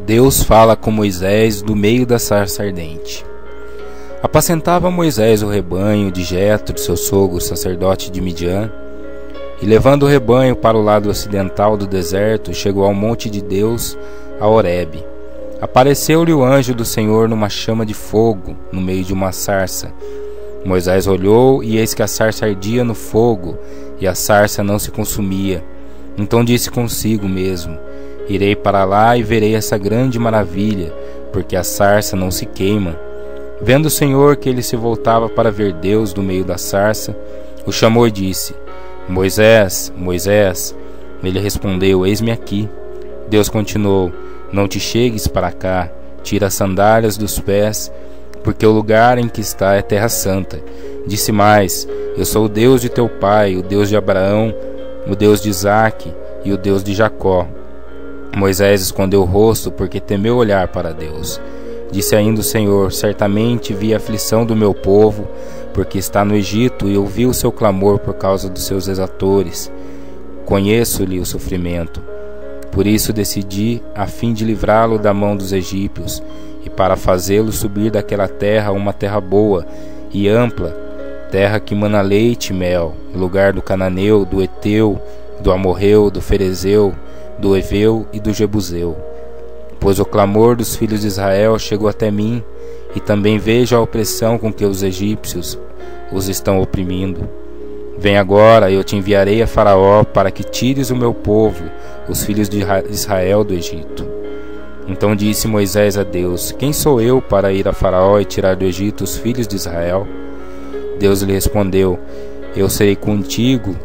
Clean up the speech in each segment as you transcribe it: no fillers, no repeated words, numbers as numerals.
Deus fala com Moisés do meio da sarça ardente. Apacentava Moisés o rebanho de Jetro, seu sogro, sacerdote de Midian, e levando o rebanho para o lado ocidental do deserto, chegou ao monte de Deus, a Horebe. Apareceu-lhe o anjo do Senhor numa chama de fogo, no meio de uma sarça. Moisés olhou, e eis que a sarça ardia no fogo, e a sarça não se consumia. Então disse consigo mesmo: irei para lá e verei essa grande maravilha, porque a sarça não se queima. Vendo o Senhor que ele se voltava para ver Deus do meio da sarça, o chamou e disse: Moisés, Moisés. Ele respondeu: eis-me aqui. Deus continuou: não te chegues para cá, tira as sandálias dos pés, porque o lugar em que está é terra santa. Disse mais: eu sou o Deus de teu pai, o Deus de Abraão, o Deus de Isaque e o Deus de Jacó. Moisés escondeu o rosto, porque temeu olhar para Deus. Disse ainda o Senhor: certamente vi a aflição do meu povo, porque está no Egito, e ouvi o seu clamor por causa dos seus exatores. Conheço-lhe o sofrimento. Por isso decidi, a fim de livrá-lo da mão dos egípcios, e para fazê-lo subir daquela terra, uma terra boa e ampla, terra que mana leite e mel, lugar do cananeu, do Eteu, do Amorreu, do Ferezeu, do Eveu e do Jebuseu. Pois o clamor dos filhos de Israel chegou até mim, e também vejo a opressão com que os egípcios os estão oprimindo. Vem agora, eu te enviarei a Faraó, para que tires o meu povo, os filhos de Israel, do Egito. Então disse Moisés a Deus: quem sou eu para ir a Faraó e tirar do Egito os filhos de Israel? Deus lhe respondeu: eu serei contigo,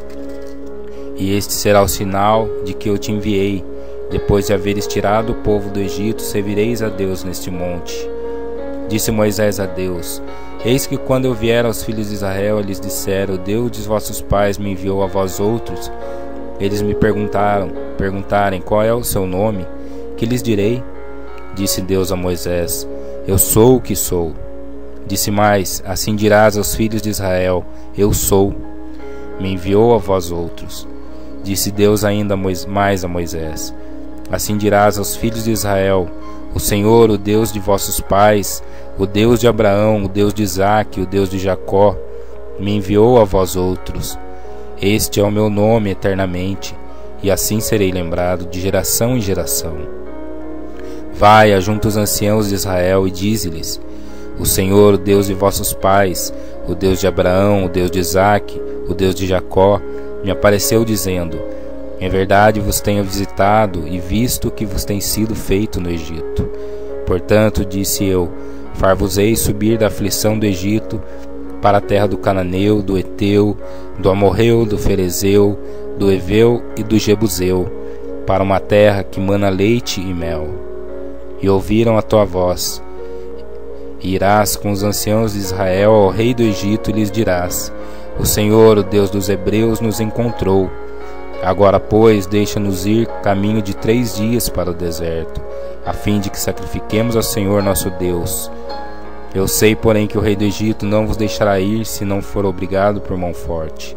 e este será o sinal de que eu te enviei. Depois de haveres tirado o povo do Egito, servireis a Deus neste monte. Disse Moisés a Deus: eis que quando eu vier aos filhos de Israel, eles disseram: o Deus de vossos pais me enviou a vós outros. Eles me perguntarem: qual é o seu nome? Que lhes direi? Disse Deus a Moisés: eu sou o que sou. Disse mais: assim dirás aos filhos de Israel: eu sou, me enviou a vós outros. Disse Deus ainda mais a Moisés: assim dirás aos filhos de Israel: o Senhor, o Deus de vossos pais, o Deus de Abraão, o Deus de Isaque, o Deus de Jacó, me enviou a vós outros. Este é o meu nome eternamente, e assim serei lembrado de geração em geração. Vai, ajunta os anciãos de Israel e dize-lhes: o Senhor, o Deus de vossos pais, o Deus de Abraão, o Deus de Isaque, o Deus de Jacó, me apareceu dizendo: em verdade vos tenho visitado e visto o que vos tem sido feito no Egito. Portanto, disse eu: far-vos-ei subir da aflição do Egito para a terra do cananeu, do Eteu, do Amorreu, do Ferezeu, do Eveu e do Jebuseu, para uma terra que mana leite e mel. E ouviram a tua voz. E irás com os anciãos de Israel ao rei do Egito e lhes dirás: o Senhor, o Deus dos hebreus, nos encontrou. Agora, pois, deixa-nos ir caminho de 3 dias para o deserto, a fim de que sacrifiquemos ao Senhor nosso Deus. Eu sei, porém, que o rei do Egito não vos deixará ir, se não for obrigado por mão forte.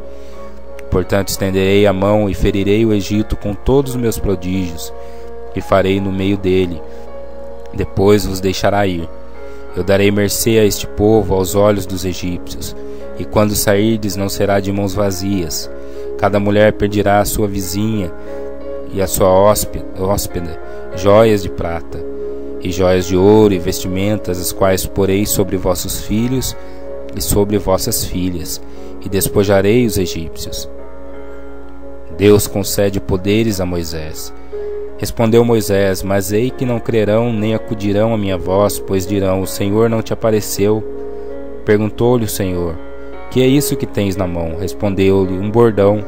Portanto, estenderei a mão e ferirei o Egito com todos os meus prodígios, e farei no meio dele. Depois vos deixará ir. Eu darei mercê a este povo aos olhos dos egípcios, e quando sairdes não será de mãos vazias. Cada mulher pedirá à sua vizinha e à sua hóspede joias de prata, e joias de ouro e vestimentas, as quais porei sobre vossos filhos e sobre vossas filhas, e despojarei os egípcios. Deus concede poderes a Moisés. Respondeu Moisés: mas ei que não crerão nem acudirão à minha voz, pois dirão: o Senhor não te apareceu. Perguntou-lhe o Senhor: que é isso que tens na mão? Respondeu-lhe: um bordão.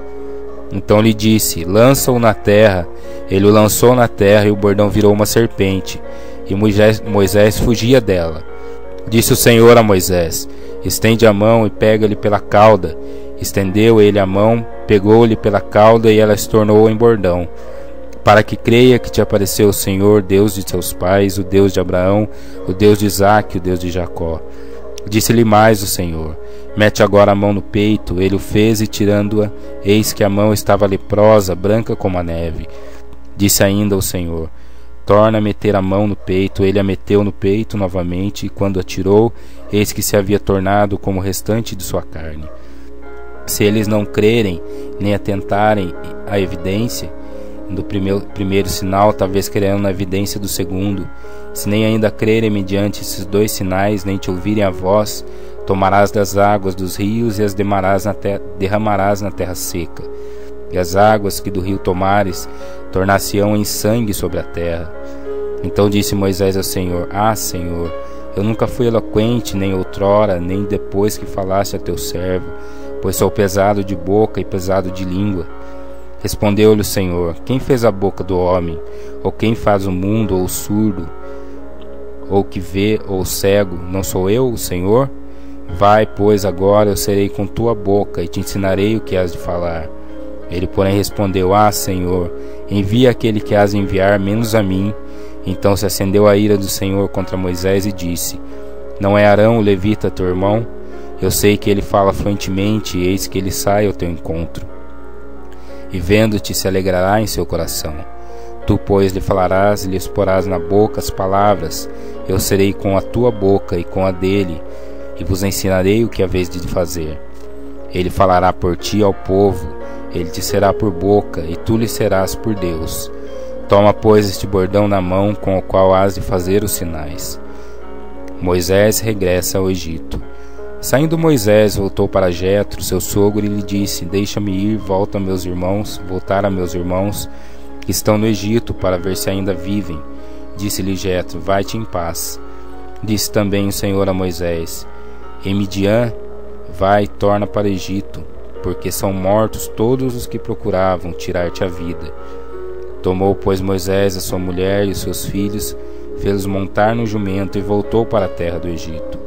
Então lhe disse: lança-o na terra. Ele o lançou na terra, e o bordão virou uma serpente, e Moisés fugia dela. Disse o Senhor a Moisés: estende a mão e pega-lhe pela cauda. Estendeu ele a mão, pegou-lhe pela cauda, e ela se tornou em bordão, para que creia que te apareceu o Senhor, Deus de seus pais, o Deus de Abraão, o Deus de Isaque, o Deus de Jacó. Disse-lhe mais o Senhor: mete agora a mão no peito. Ele o fez, e tirando-a, eis que a mão estava leprosa, branca como a neve. Disse ainda o Senhor: torna a meter a mão no peito. Ele a meteu no peito novamente, e quando a tirou, eis que se havia tornado como o restante de sua carne. Se eles não crerem, nem atentarem à evidência do primeiro sinal, talvez crerão na evidência do segundo. Se nem ainda crerem mediante esses 2 sinais, nem te ouvirem a voz, tomarás das águas dos rios e as derramarás na terra seca. E as águas que do rio tomares, tornar-se-ão em sangue sobre a terra. Então disse Moisés ao Senhor: Ah, Senhor, eu nunca fui eloquente, nem outrora, nem depois que falaste a teu servo, pois sou pesado de boca e pesado de língua. Respondeu-lhe o Senhor: Quem fez a boca do homem? Ou quem faz o mundo, ou o surdo, ou que vê, ou o cego? Não sou eu, o Senhor? Vai, pois, agora eu serei com tua boca, e te ensinarei o que has de falar. Ele, porém, respondeu: Ah, Senhor, envia aquele que has de enviar, menos a mim. Então se acendeu a ira do Senhor contra Moisés e disse: Não é Arão o levita teu irmão? Eu sei que ele fala fluentemente, e eis que ele sai ao teu encontro. E vendo-te se alegrará em seu coração. Tu, pois, lhe falarás e lhe exporás na boca as palavras. Eu serei com a tua boca e com a dele, e vos ensinarei o que haveis de fazer. Ele falará por ti ao povo, ele te será por boca, e tu lhe serás por Deus. Toma, pois, este bordão na mão, com o qual has de fazer os sinais. Moisés regressa ao Egito. Saindo Moisés, voltou para Jetro, seu sogro, e lhe disse: Deixa-me ir, voltar a meus irmãos, que estão no Egito, para ver se ainda vivem. Disse-lhe Jetro: Vai-te em paz. Disse também o Senhor a Moisés: Em Midian, vai e torna para o Egito, porque são mortos todos os que procuravam tirar-te a vida. Tomou, pois, Moisés a sua mulher e os seus filhos, fê-los montar no jumento e voltou para a terra do Egito.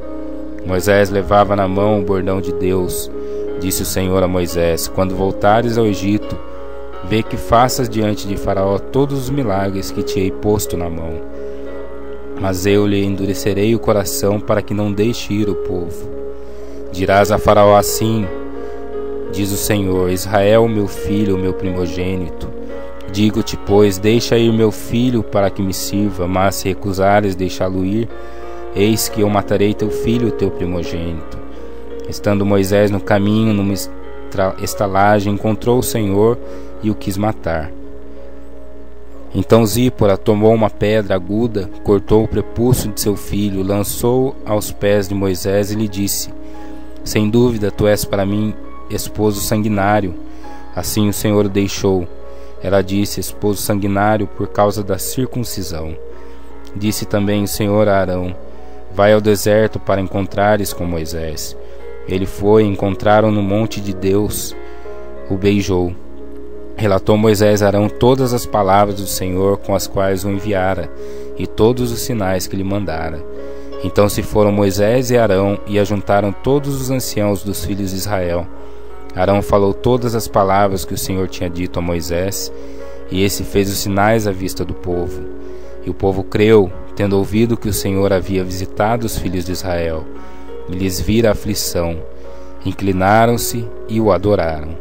Moisés levava na mão o bordão de Deus. Disse o Senhor a Moisés: Quando voltares ao Egito, vê que faças diante de Faraó todos os milagres que te hei posto na mão. Mas eu lhe endurecerei o coração para que não deixe ir o povo. Dirás a Faraó assim: Diz o Senhor: Israel, meu filho, meu primogênito. Digo-te, pois, deixa ir meu filho para que me sirva, mas se recusares deixá-lo ir, eis que eu matarei teu filho, teu primogênito. Estando Moisés no caminho, numa estalagem, encontrou o Senhor e o quis matar. Então Zípora tomou uma pedra aguda, cortou o prepúcio de seu filho, lançou aos pés de Moisés e lhe disse: Sem dúvida tu és para mim esposo sanguinário. Assim o Senhor o deixou. Ela disse: Esposo sanguinário por causa da circuncisão. Disse também o Senhor a Arão: Vai ao deserto para encontrares com Moisés. Ele foi, encontraram no monte de Deus, o beijou. Relatou Moisés a Arão todas as palavras do Senhor com as quais o enviara, e todos os sinais que lhe mandara. Então se foram Moisés e Arão, e ajuntaram todos os anciãos dos filhos de Israel. Arão falou todas as palavras que o Senhor tinha dito a Moisés, e esse fez os sinais à vista do povo. E o povo creu, tendo ouvido que o Senhor havia visitado os filhos de Israel, e lhes vira a aflição. Inclinaram-se e o adoraram.